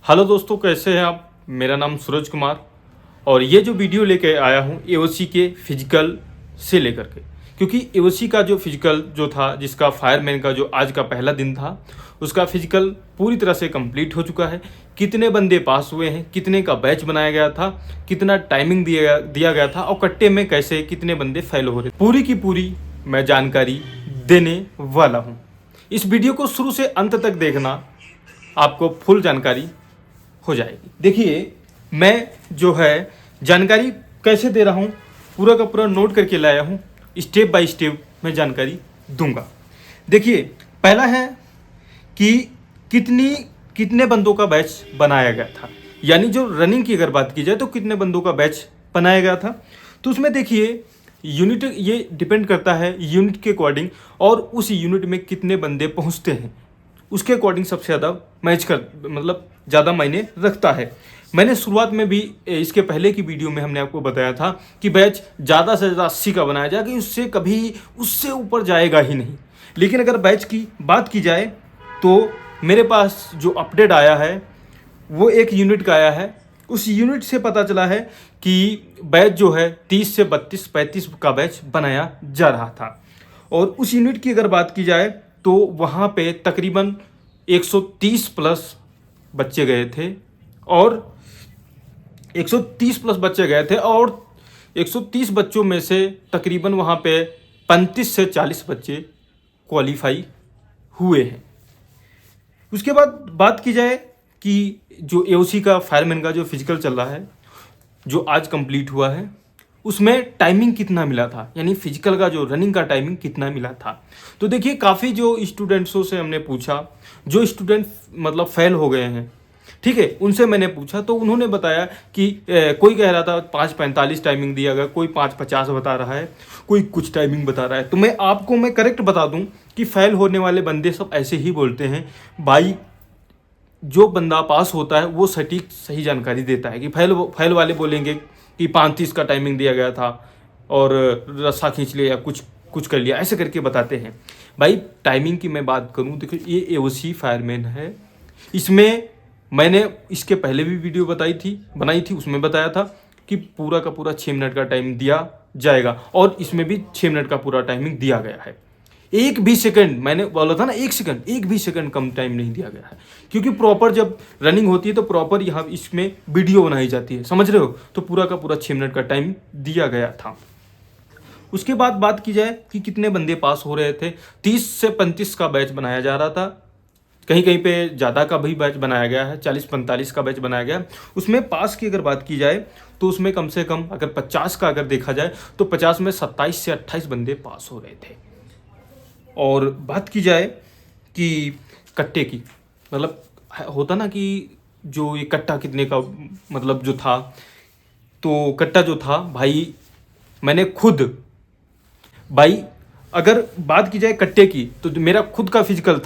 Hello दोस्तों, कैसे हैं आप। मेरा नाम सूरज कुमार और ये जो वीडियो लेके आया हूँ एओसी के फिजिकल से लेकर के, क्योंकि एओसी का जो फिजिकल जो था, जिसका फायरमैन का जो आज का पहला दिन था, उसका फिजिकल पूरी तरह से कंप्लीट हो चुका है। कितने बंदे पास हुए हैं, कितने का बैच बनाया गया था, कितना टाइमिंग दिया गया था और कट्टे में कैसे कितने बंदे फेल हो रहे, पूरी की पूरी मैं जानकारी देने वाला हूँ। इस वीडियो को शुरू से अंत तक देखना, आपको फुल जानकारी हो जाएगी। देखिए, मैं जो है जानकारी कैसे दे रहा हूँ, पूरा का पूरा नोट करके लाया हूँ। स्टेप बाय स्टेप मैं जानकारी दूंगा। देखिए, पहला है कि कितने बंदों का बैच बनाया गया था, यानी जो रनिंग की अगर बात की जाए तो कितने बंदों का बैच बनाया गया था। तो उसमें देखिए, यूनिट ये डिपेंड करता है यूनिट के अकॉर्डिंग, और उस यूनिट में कितने बंदे पहुंचते हैं उसके अकॉर्डिंग सबसे ज़्यादा मैच कर मतलब ज़्यादा मायने रखता है। मैंने शुरुआत में भी इसके पहले की वीडियो में हमने आपको बताया था कि बैच ज़्यादा से ज़्यादा 80 का बनाया जाएगा, उससे कभी उससे ऊपर जाएगा ही नहीं। लेकिन अगर बैच की बात की जाए तो मेरे पास जो अपडेट आया है वो एक यूनिट का आया है। उस यूनिट से पता चला है कि बैच जो है 30 से 32-35 का बैच बनाया जा रहा था। और उस यूनिट की अगर बात की जाए तो वहाँ पे तकरीबन 130 प्लस बच्चे गए थे, और 130 प्लस बच्चे गए थे, और 130 बच्चों में से तकरीबन वहाँ पे 35 से 40 बच्चे क्वालिफाई हुए हैं। उसके बाद बात की जाए कि जो एओसी का फायरमैन का जो फिजिकल चल रहा है, जो आज कंप्लीट हुआ है, उसमें टाइमिंग कितना मिला था, यानी फिजिकल का जो रनिंग का टाइमिंग कितना मिला था। तो देखिए, काफ़ी जो स्टूडेंट्सों से हमने पूछा, जो स्टूडेंट मतलब फेल हो गए हैं, ठीक है, उनसे मैंने पूछा तो उन्होंने बताया कि कोई कह रहा था 5:45 टाइमिंग दिया गया, कोई 5:50 बता रहा है, कोई कुछ टाइमिंग बता रहा है। तो मैं करेक्ट बता दूं कि फेल होने वाले बंदे सब ऐसे ही बोलते हैं भाई। जो बंदा पास होता है वो सटीक सही जानकारी देता है। कि फेल वाले बोलेंगे कि 35 का टाइमिंग दिया गया था और रस्सा खींच लिया या कुछ कुछ कर लिया, ऐसे करके बताते हैं। भाई, टाइमिंग की मैं बात करूं, देखो ये एओसी फायरमैन है। इसमें मैंने इसके पहले भी वीडियो बनाई थी, उसमें बताया था कि पूरा का पूरा 6 मिनट का टाइम दिया जाएगा, और इसमें भी 6 मिनट का पूरा टाइमिंग दिया गया है। एक भी सेकंड, मैंने बोला था ना, एक भी सेकंड कम टाइम नहीं दिया गया है, क्योंकि प्रॉपर जब रनिंग होती है तो प्रॉपर यहाँ इसमें वीडियो बनाई जाती है, समझ रहे हो। तो पूरा का पूरा 6 मिनट का टाइम दिया गया था। उसके बाद बात की जाए कि कितने बंदे पास हो रहे थे, 30 से 35 का बैच बनाया जा रहा था। कहीं कहीं पे ज़्यादा का भी बैच बनाया गया है, 40-45 का बैच बनाया गया। उसमें पास की अगर बात की जाए तो उसमें कम से कम अगर 50 का अगर देखा जाए तो 50 में 27 से 28 बंदे पास हो रहे थे। और बात की जाए कि कट्टे की, मतलब होता ना कि जो ये कट्टा कितने का मतलब जो था, तो कट्टा जो था भाई, मैंने खुद, भाई अगर बात की जाए कट्टे की तो जो मेरा खुद का फिजिकल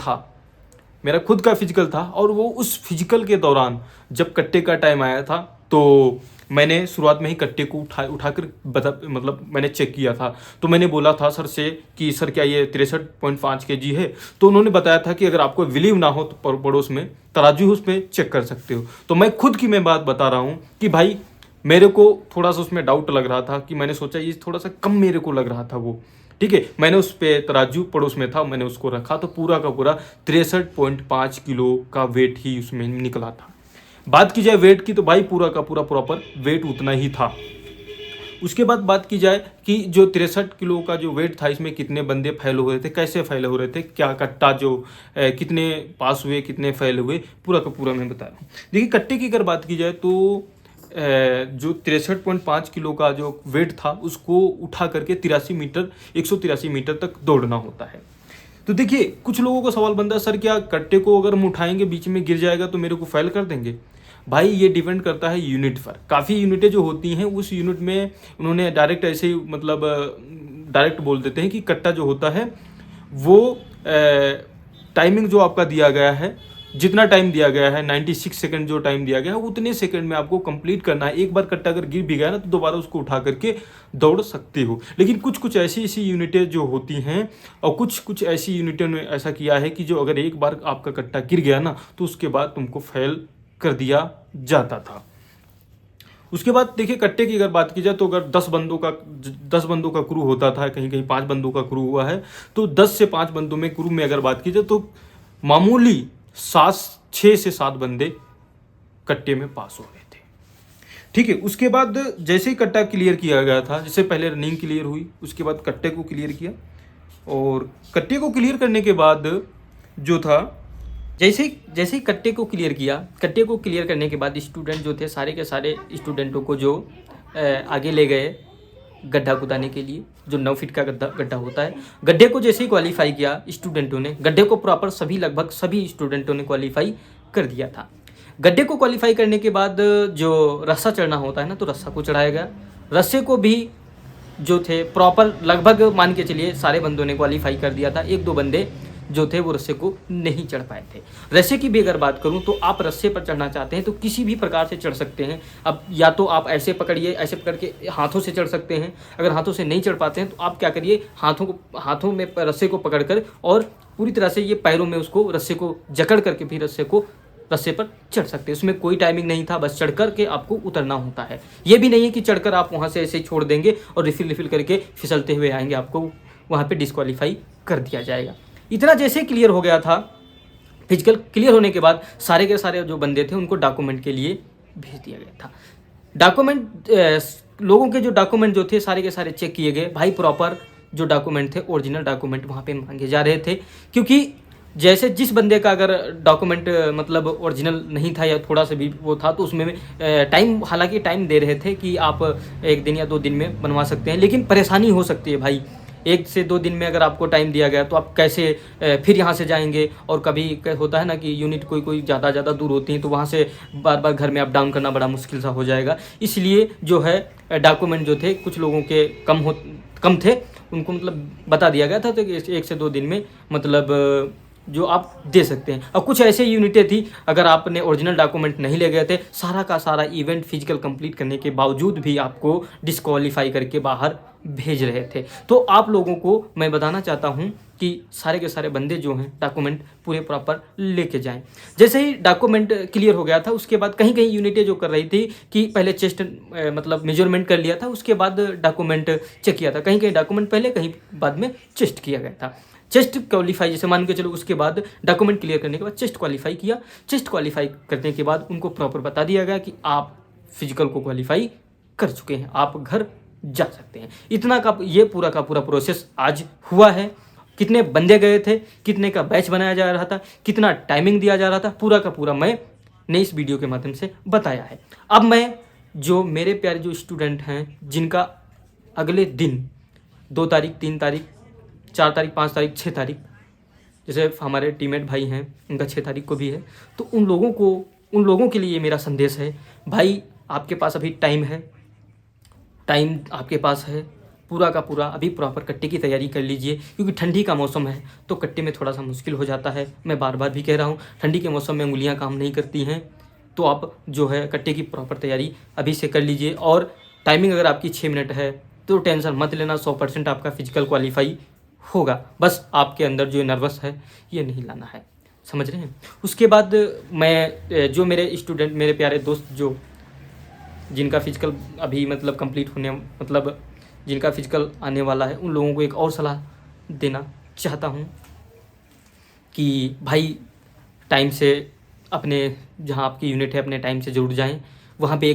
था, और वो उस फिजिकल के दौरान जब कट्टे का टाइम आया था तो मैंने शुरुआत में ही कट्टे को उठाकर मतलब मैंने चेक किया था। तो मैंने बोला था सर से कि सर क्या ये 63.5 kg है। तो उन्होंने बताया था कि अगर आपको बिलीव ना हो तो पड़ोस में तराजू उसमें चेक कर सकते हो। तो मैं खुद की बात बता रहा हूँ कि भाई मेरे को थोड़ा सा उसमें डाउट लग रहा था, कि मैंने सोचा ये थोड़ा सा कम मेरे को लग रहा था वो, ठीक है। मैंने उस पर तराजू पड़ोस में था, मैंने उसको रखा तो पूरा का पूरा 63.5 किलो का वेट ही उसमें निकला था। बात की जाए वेट की तो भाई पूरा का पूरा प्रॉपर वेट उतना ही था। उसके बाद बात की जाए कि जो 63 किलो का जो वेट था, इसमें कितने बंदे फेल हो रहे थे, कैसे फेल हो रहे थे, क्या कट्टा जो कितने पास हुए, कितने फेल हुए, पूरा का पूरा मैं बता रहा हूँ। देखिए, कट्टे की अगर बात की जाए तो जो 63.5 किलो का जो वेट था उसको उठा करके 183 मीटर तक दौड़ना होता है। तो देखिए, कुछ लोगों को सवाल बनता है, सर क्या कट्टे को अगर हम उठाएंगे बीच में गिर जाएगा तो मेरे को फेल कर देंगे। भाई ये डिपेंड करता है यूनिट पर। काफ़ी यूनिटें जो होती हैं उस यूनिट में उन्होंने डायरेक्ट ऐसे ही मतलब डायरेक्ट बोल देते हैं कि कट्टा जो होता है वो टाइमिंग जो आपका दिया गया है, जितना टाइम दिया गया है 96 सेकंड जो टाइम दिया गया है, उतने सेकंड में आपको कंप्लीट करना है। एक बार कट्टा अगर गिर भी गया ना तो दोबारा उसको उठा करके दौड़ सकते हो। लेकिन कुछ कुछ ऐसी यूनिटें जो होती हैं, और कुछ ऐसी यूनिटों ने ऐसा किया है कि जो अगर एक बार आपका कट्टा गिर गया ना तो उसके बाद तुमको फेल कर दिया जाता था। उसके बाद देखिए कट्टे की अगर बात की जाए तो अगर 10 बंदों का क्रू होता था, कहीं कहीं 5 बंदों का क्रू हुआ है, तो 10 से 5 बंदों में क्रू में अगर बात की जाए तो मामूली 6 से 7 बंदे कट्टे में पास हो गए थे। ठीक है, उसके बाद जैसे ही कट्टा क्लियर किया गया था, जैसे पहले रनिंग क्लियर हुई, उसके बाद कट्टे को क्लियर किया, और कट्टे को क्लियर करने के बाद जो था, जैसे ही कट्टे को क्लियर किया, कट्टे को क्लियर करने के बाद स्टूडेंट जो थे सारे के सारे स्टूडेंटों को जो आगे ले गए गड्ढा खुदाने के लिए, जो 9 फीट का गड्ढा होता है। गड्ढे को जैसे ही क्वालिफाई किया स्टूडेंटों ने, गड्ढे को प्रॉपर लगभग सभी स्टूडेंटों ने क्वालिफाई कर दिया था। गड्ढे को क्वालिफाई करने के बाद जो रस्सा चढ़ना होता है ना, तो रस्सा को चढ़ाया गया। रस्से को भी जो थे प्रॉपर लगभग मान के चलिए सारे बंदों ने क्वालिफाई कर दिया था। 1-2 बंदे जो थे वो रस्से को नहीं चढ़ पाए थे। रस्से की भी अगर बात करूं तो आप रस्से पर चढ़ना चाहते हैं तो किसी भी प्रकार से चढ़ सकते हैं। अब या तो आप ऐसे पकड़िए, ऐसे पकड़ के हाथों से चढ़ सकते हैं। अगर हाथों से नहीं चढ़ पाते हैं तो आप क्या करिए, हाथों में रस्से को पकड़कर और पूरी तरह से ये पैरों में उसको रस्से को जकड़ करके भी रस्से पर चढ़ सकते हैं। उसमें कोई टाइमिंग नहीं था, बस चढ़ कर के आपको उतरना होता है। ये भी नहीं है कि चढ़कर आप वहाँ से ऐसे छोड़ देंगे और रिफिल करके फिसलते हुए आएंगे, आपको वहाँ पे डिस्क्वालीफाई कर दिया जाएगा। इतना जैसे क्लियर हो गया था, फिजिकल क्लियर होने के बाद सारे के सारे जो बंदे थे उनको डॉक्यूमेंट के लिए भेज दिया गया था। डॉक्यूमेंट लोगों के जो डॉक्यूमेंट जो थे सारे के सारे चेक किए गए। भाई प्रॉपर जो डॉक्यूमेंट थे, ओरिजिनल डॉक्यूमेंट वहाँ पे मांगे जा रहे थे, क्योंकि जैसे जिस बंदे का अगर डॉक्यूमेंट मतलब ओरिजिनल नहीं था या थोड़ा सा भी वो था तो उसमें टाइम, हालांकि टाइम दे रहे थे कि आप 1 दिन या 2 दिन में बनवा सकते हैं, लेकिन परेशानी हो सकती है भाई। 1 से 2 दिन में अगर आपको टाइम दिया गया तो आप कैसे फिर यहाँ से जाएंगे, और कभी होता है ना कि यूनिट कोई ज़्यादा दूर होती हैं तो वहाँ से बार घर में अप डाउन करना बड़ा मुश्किल सा हो जाएगा। इसलिए जो है डॉक्यूमेंट जो थे कुछ लोगों के कम थे, उनको मतलब बता दिया गया था तो 1 से 2 दिन में मतलब जो आप दे सकते हैं। और कुछ ऐसे यूनिटें थी अगर आपने ओरिजिनल डॉक्यूमेंट नहीं ले गए थे, सारा का सारा इवेंट फिजिकल कंप्लीट करने के बावजूद भी आपको डिस्क्वालीफाई करके बाहर भेज रहे थे। तो आप लोगों को मैं बताना चाहता हूं कि सारे के सारे बंदे जो हैं डॉक्यूमेंट पूरे प्रॉपर लेके जाएं। जैसे ही डॉक्यूमेंट क्लियर हो गया था उसके बाद कहीं यूनिटें जो कर रही थी कि पहले चेस्ट मतलब मेजरमेंट कर लिया था, उसके बाद डॉक्यूमेंट चेक किया था। कहीं डॉक्यूमेंट पहले, कहीं बाद में चेस्ट किया गया था। चेस्ट क्वालिफाई जैसे मान के चलो, उसके बाद डॉक्यूमेंट क्लियर करने के बाद चेस्ट क्वालिफाई किया। चेस्ट क्वालिफाई करने के बाद उनको प्रॉपर बता दिया गया कि आप फिजिकल को क्वालिफाई कर चुके हैं, आप घर जा सकते हैं। इतना का ये पूरा का पूरा प्रोसेस आज हुआ है। कितने बंदे गए थे, कितने का बैच बनाया जा रहा था, कितना टाइमिंग दिया जा रहा था, पूरा का पूरा मैंने इस वीडियो के माध्यम से बताया है। अब मैं जो मेरे प्यारे जो स्टूडेंट हैं जिनका अगले दिन 2 तारीख, 3 तारीख, 4 तारीख, 5 तारीख, 6 तारीख, जैसे हमारे टीममेट भाई हैं उनका 6 तारीख को भी है, तो उन लोगों के लिए ये मेरा संदेश है, भाई आपके पास अभी टाइम आपके पास है, पूरा का पूरा अभी प्रॉपर कट्टे की तैयारी कर लीजिए, क्योंकि ठंडी का मौसम है तो कट्टे में थोड़ा सा मुश्किल हो जाता है। मैं बार बार भी कह रहा हूँ, ठंडी के मौसम में उंगलियाँ काम नहीं करती हैं, तो आप जो है कट्टे की प्रॉपर तैयारी अभी से कर लीजिए। और टाइमिंग अगर आपकी 6 मिनट है तो टेंशन मत लेना, 100% आपका फिजिकल क्वालिफाई होगा। बस आपके अंदर जो नर्वस है ये नहीं लाना है, समझ रहे हैं। उसके बाद मैं जो मेरे स्टूडेंट, मेरे प्यारे दोस्त जो जिनका फिजिकल अभी मतलब कंप्लीट होने मतलब जिनका फिजिकल आने वाला है, उन लोगों को एक और सलाह देना चाहता हूँ कि भाई टाइम से अपने जहाँ आपकी यूनिट है अपने टाइम से ज़रूर जाएं। वहाँ पे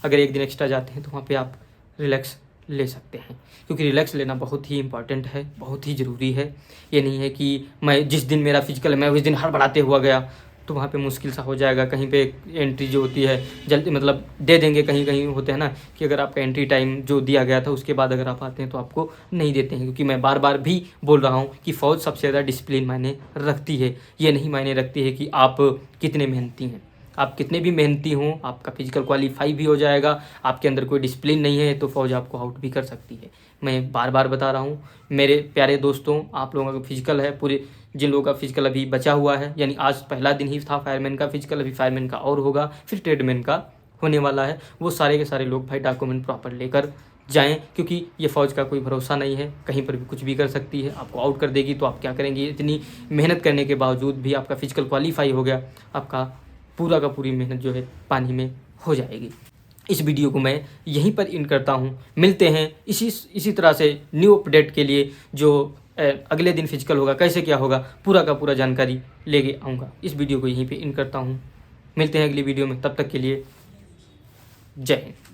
अगर एक दिन एक्स्ट्रा जाते हैं तो वहाँ पे आप रिलैक्स ले सकते हैं, क्योंकि रिलैक्स लेना बहुत ही इंपॉर्टेंट है, बहुत ही ज़रूरी है। ये नहीं है कि मैं जिस दिन मेरा फिजिकल है मैं उस दिन हड़बड़ाते हुआ गया तो वहाँ पे मुश्किल सा हो जाएगा। कहीं पे एंट्री जो होती है जल्दी मतलब दे देंगे, कहीं होते हैं ना कि अगर आपका एंट्री टाइम जो दिया गया था उसके बाद अगर आप आते हैं तो आपको नहीं देते हैं। क्योंकि मैं बार भी बोल रहा हूँ कि फ़ौज सबसे ज़्यादा डिसिप्लिन मायने रखती है, ये नहीं मायने रखती है कि आप कितने मेहनती हैं। आप कितने भी मेहनती हों, आपका फिजिकल क्वालिफाई भी हो जाएगा, आपके अंदर कोई डिसिप्लिन नहीं है तो फ़ौज आपको आउट भी कर सकती है। मैं बार बता रहा हूँ मेरे प्यारे दोस्तों, आप लोगों का फिजिकल है, पूरे जिन लोगों का फिजिकल अभी बचा हुआ है, यानी आज पहला दिन ही था फायरमैन का फिजिकल, अभी फायरमैन का और होगा, फिर ट्रेडमैन का होने वाला है, वो सारे के सारे लोग भाई डॉक्यूमेंट प्रॉपर लेकर जाएं, क्योंकि ये फ़ौज का कोई भरोसा नहीं है, कहीं पर भी कुछ भी कर सकती है, आपको आउट कर देगी तो आप क्या करेंगे। इतनी मेहनत करने के बावजूद भी आपका फिजिकल क्वालिफाई हो गया, आपका पूरा का पूरी मेहनत जो है पानी में हो जाएगी। इस वीडियो को मैं यहीं पर इन करता हूँ। मिलते हैं इसी तरह से न्यू अपडेट के लिए, जो अगले दिन फिजिकल होगा, कैसे क्या होगा, पूरा का पूरा जानकारी लेके आऊँगा। इस वीडियो को यहीं पे इन करता हूँ। मिलते हैं अगली वीडियो में, तब तक के लिए जय हिंद।